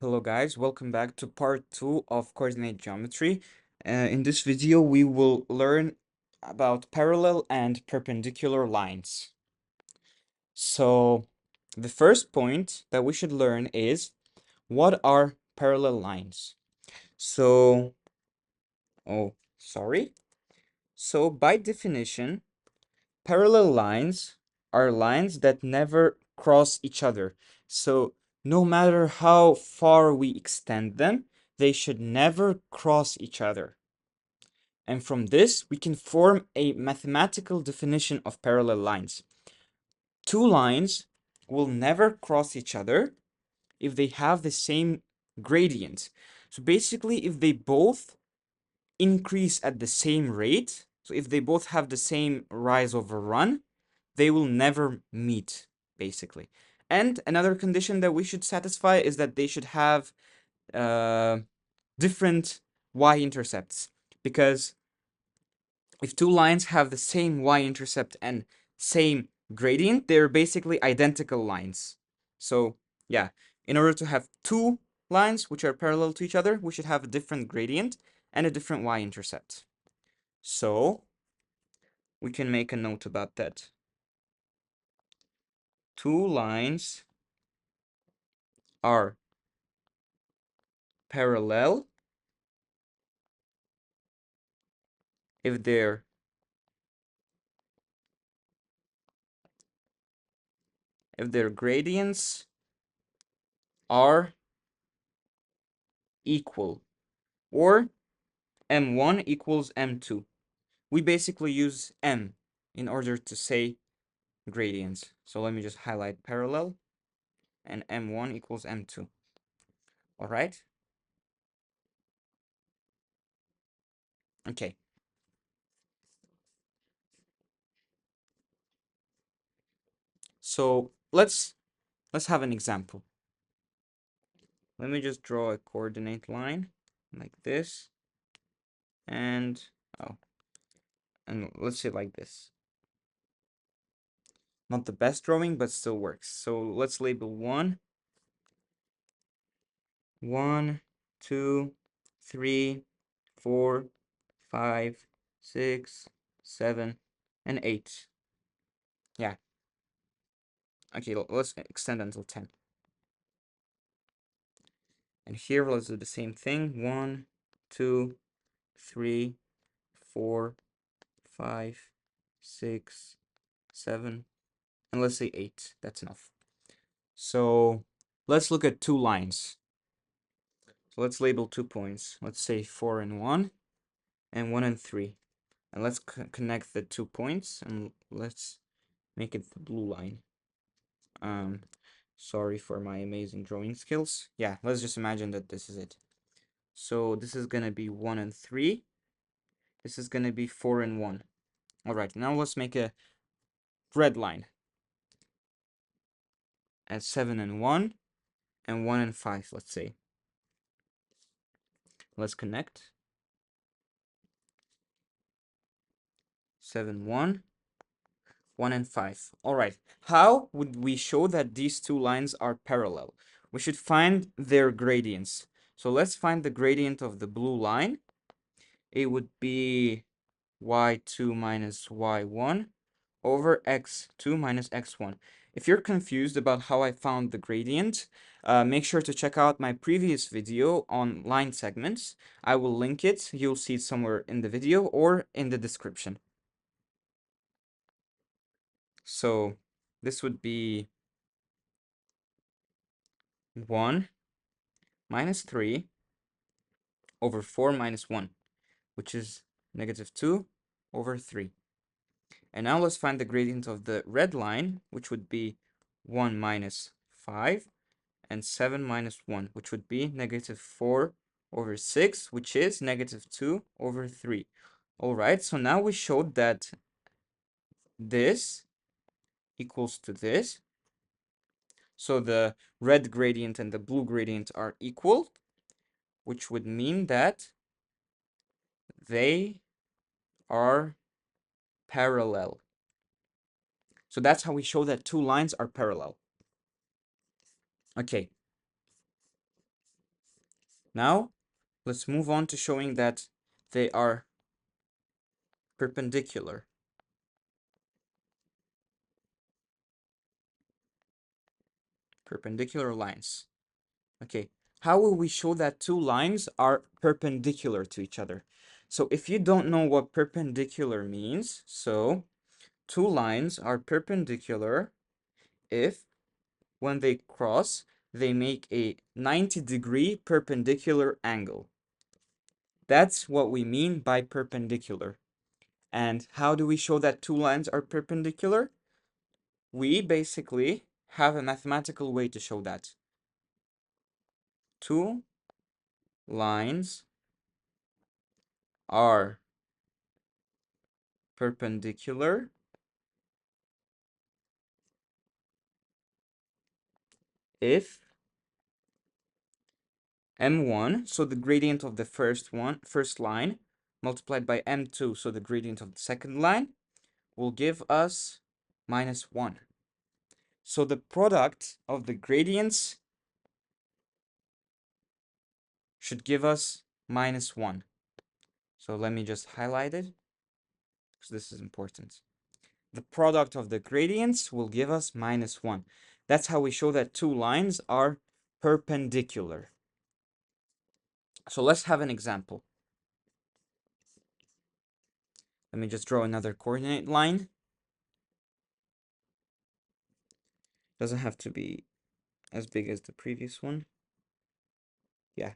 Hello guys, welcome back to part 2 of coordinate geometry. In this video, we will learn about parallel and perpendicular lines. So, the first point that we should learn is what are parallel lines? So, sorry. So, by definition, parallel lines are lines that never cross each other. So no matter how far we extend them, they should never cross each other. And from this, we can form a mathematical definition of parallel lines. Two lines will never cross each other if they have the same gradient. So basically, if they both increase at the same rate, so if they both have the same rise over run, they will never meet, basically. And another condition that we should satisfy is that they should have different y-intercepts, because if two lines have the same y-intercept and same gradient, they're basically identical lines. So yeah, in order to have two lines which are parallel to each other, we should have a different gradient and a different y-intercept. So we can make a note about that. Two lines are parallel if their gradients are equal, or m1 equals m2. We basically use m in order to say gradients. So let me just highlight parallel, and m1 equals m2. All right? Okay. So let's have an example. Let me just draw a coordinate line like this, and let's say like this. Not the best drawing, but still works. So let's label 1, 1, 2, 3, 4, 5, 6, 7, and 8. Yeah. Okay, let's extend until 10. And here, let's do the same thing. 1, 2, 3, 4, 5, 6, 7, and let's say 8. That's enough. So let's look at two lines. So let's label 2 points. Let's say 4 and 1, and 1 and 3. And let's connect the 2 points, and let's make it the blue line. Sorry for my amazing drawing skills. Yeah, let's just imagine that this is it. So this is gonna be 1 and 3. This is gonna be 4 and 1. All right, now let's make a red line at 7 and 1 and 1 and 5, let's say. Let's connect. 7, 1, 1 and 5. All right, how would we show that these two lines are parallel? We should find their gradients. So let's find the gradient of the blue line. It would be y2 minus y1 over x2 minus x1. If you're confused about how I found the gradient, make sure to check out my previous video on line segments. I will link it. You'll see it somewhere in the video or in the description. So this would be 1 minus 3 over 4 minus 1, which is negative 2 over 3. And now let's find the gradient of the red line, which would be 1 minus 5, and 7 minus 1, which would be negative 4 over 6, which is negative 2 over 3. All right, so now we showed that this equals to this. So the red gradient and the blue gradient are equal, which would mean that they are parallel. So that's how we show that two lines are parallel. Okay. Now, let's move on to showing that they are perpendicular. Perpendicular lines. Okay, how will we show that two lines are perpendicular to each other? So if you don't know what perpendicular means, so two lines are perpendicular if when they cross, they make a 90-degree perpendicular angle. That's what we mean by perpendicular. And how do we show that two lines are perpendicular? We basically have a mathematical way to show that. Two lines are perpendicular if m1, so the gradient of the first line, multiplied by m2, so the gradient of the second line, will give us -1. So the product of the gradients should give us -1. So let me just highlight it, because this is important. The product of the gradients will give us -1. That's how we show that two lines are perpendicular. So let's have an example. Let me just draw another coordinate line. Doesn't have to be as big as the previous one. Yeah.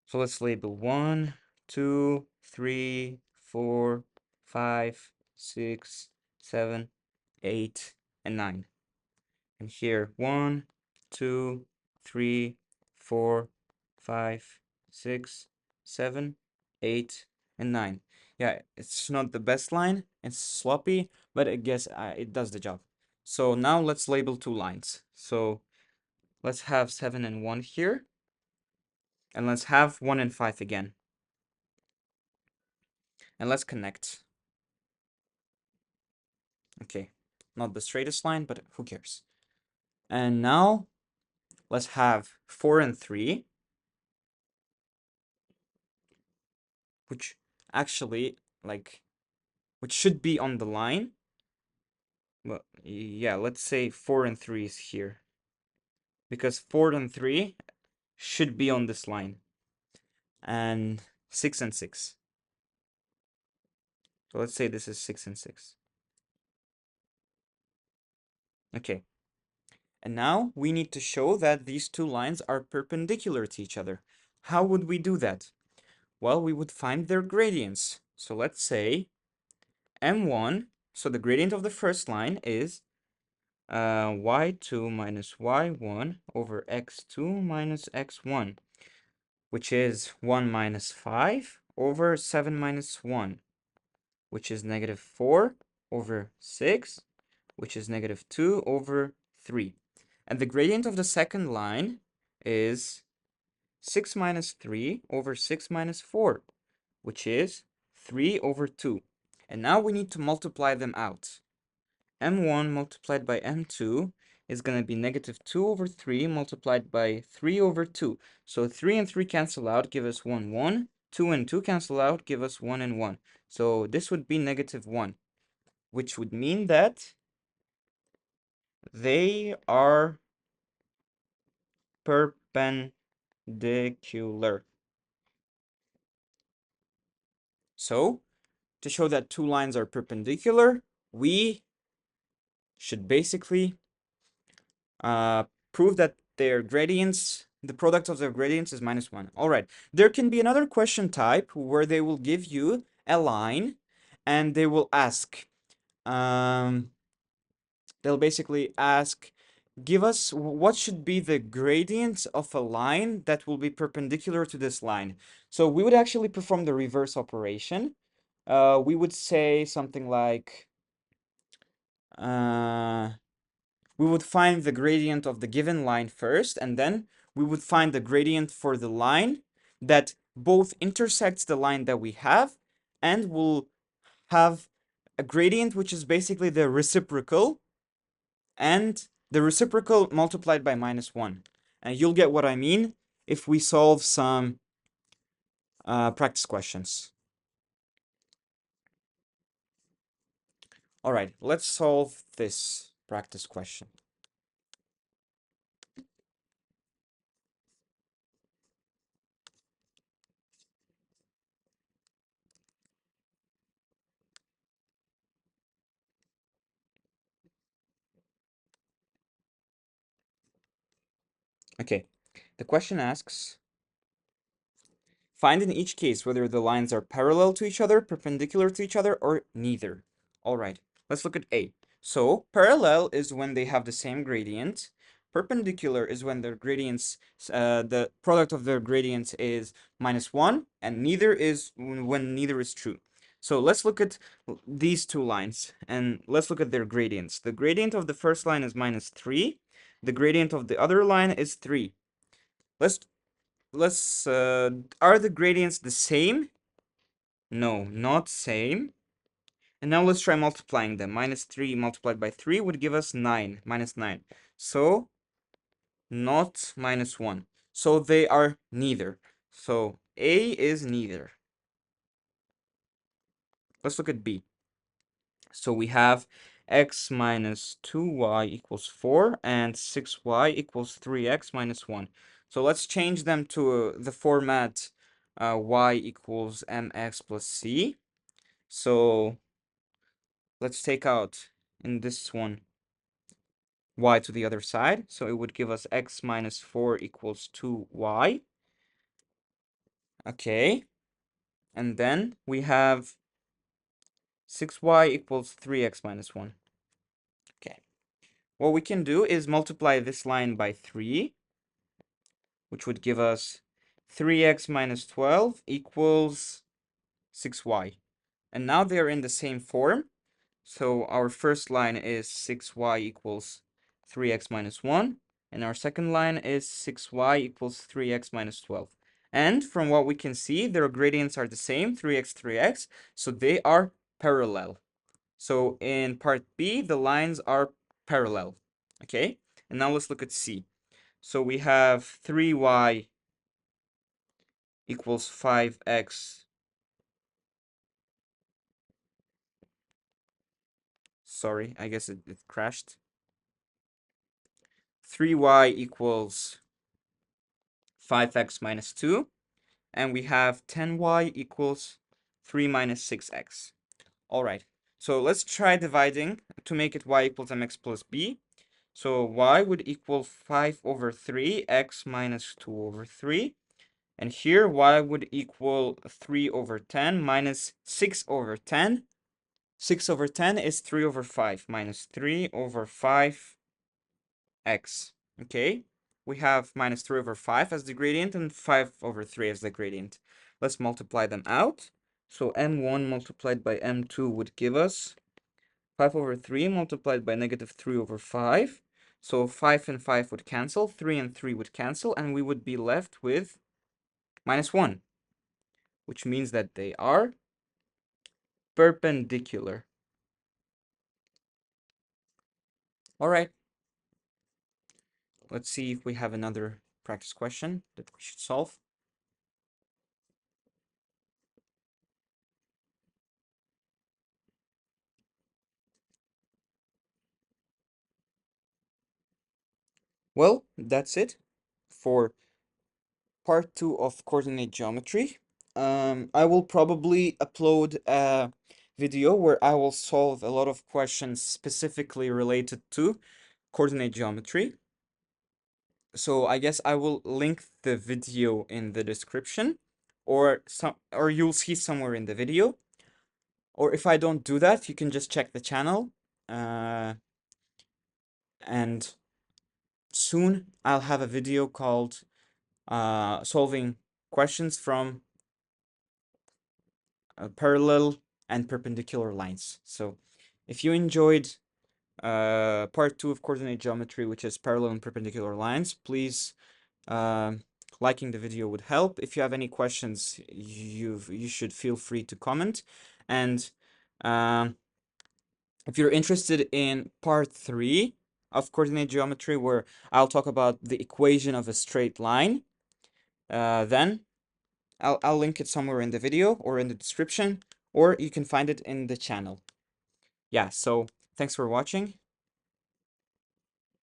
So let's label 1, 2, 3, 4, 5, 6, 7, 8, and 9. And here 1, 2, 3, 4, 5, 6, 7, 8, and 9. Yeah, it's not the best line. It's sloppy, but I guess it does the job. So now let's label two lines. So let's have 7 and 1 here. And let's have 1 and 5 again. And let's connect. Okay, not the straightest line, but who cares? And now let's have 4 and 3, which actually, which should be on the line. Well, yeah, let's say 4 and 3 is here. Because 4 and 3 should be on this line. And 6 and 6. So let's say this is 6 and 6. Okay. And now we need to show that these two lines are perpendicular to each other. How would we do that? Well, we would find their gradients. So let's say m1, so the gradient of the first line is y2 minus y1 over x2 minus x1, which is 1 minus 5 over 7 minus 1, which is -4 over 6, which is -2 over 3. And the gradient of the second line is 6 minus 3 over 6 minus 4, which is 3 over 2. And now we need to multiply them out. m1 multiplied by m2 is going to be -2 over 3 multiplied by 3 over 2. So 3 and 3 cancel out, give us 1, 1. 2 and 2 cancel out, give us 1 and 1. So this would be -1, which would mean that they are perpendicular. So to show that two lines are perpendicular, we should basically prove that their gradients, the product of their gradients is -1. All right. There can be another question type where they will give you a line and they will ask, they'll basically ask, give us what should be the gradient of a line that will be perpendicular to this line. So we would actually perform the reverse operation. We would say something like, we would find the gradient of the given line first, and then we would find the gradient for the line that both intersects the line that we have and will have a gradient which is basically the reciprocal and the reciprocal multiplied by -1. And you'll get what I mean if we solve some practice questions. All right, let's solve this practice question. Okay, the question asks, find in each case whether the lines are parallel to each other, perpendicular to each other, or neither. All right, let's look at A. So parallel is when they have the same gradient. Perpendicular is when their gradients, the product of their gradients is -1, and neither is when neither is true. So let's look at these two lines, and let's look at their gradients. The gradient of the first line is -3. The gradient of the other line is 3. Let's are the gradients the same? No, not same. And now let's try multiplying them. -3 multiplied by 3 would give us 9, -9. So not -1. So they are neither. So A is neither. Let's look at B. So we have x minus 2y equals 4 and 6y equals 3x minus 1. So let's change them to the format y equals mx plus c. So let's take out in this one y to the other side. So it would give us x minus 4 equals 2y. Okay. And then we have 6y equals 3x minus 1. Okay. What we can do is multiply this line by 3, which would give us 3x minus 12 equals 6y. And now they are in the same form. So our first line is 6y equals 3x minus 1. And our second line is 6y equals 3x minus 12. And from what we can see, their gradients are the same, 3x, 3x. So they are parallel. So in part B, the lines are parallel. Okay? And now let's look at C. So we have 3y equals 5x. Sorry, I guess it crashed. 3y equals 5x minus 2. And we have 10y equals 3 minus 6x. All right, so let's try dividing to make it y equals mx plus b. So y would equal 5 over 3, x minus 2 over 3. And here y would equal 3 over 10 minus 6 over 10. 6 over 10 is 3 over 5 minus 3 over 5x. Okay, we have minus 3 over 5 as the gradient and 5 over 3 as the gradient. Let's multiply them out. So m1 multiplied by m2 would give us 5 over 3 multiplied by negative 3 over 5. So 5 and 5 would cancel, 3 and 3 would cancel, and we would be left with -1, which means that they are perpendicular. All right. Let's see if we have another practice question that we should solve. Well, that's it for part 2 of coordinate geometry. I will probably upload a video where I will solve a lot of questions specifically related to coordinate geometry. So I guess I will link the video in the description, or you'll see somewhere in the video. Or if I don't do that, you can just check the channel. And soon I'll have a video called solving questions from parallel and perpendicular lines. So if you enjoyed part 2 of coordinate geometry, which is parallel and perpendicular lines, please liking the video would help. If you have any questions, you should feel free to comment. And if you're interested in part 3 of coordinate geometry where I'll talk about the equation of a straight line. Then I'll link it somewhere in the video or in the description, or you can find it in the channel. Yeah, so thanks for watching.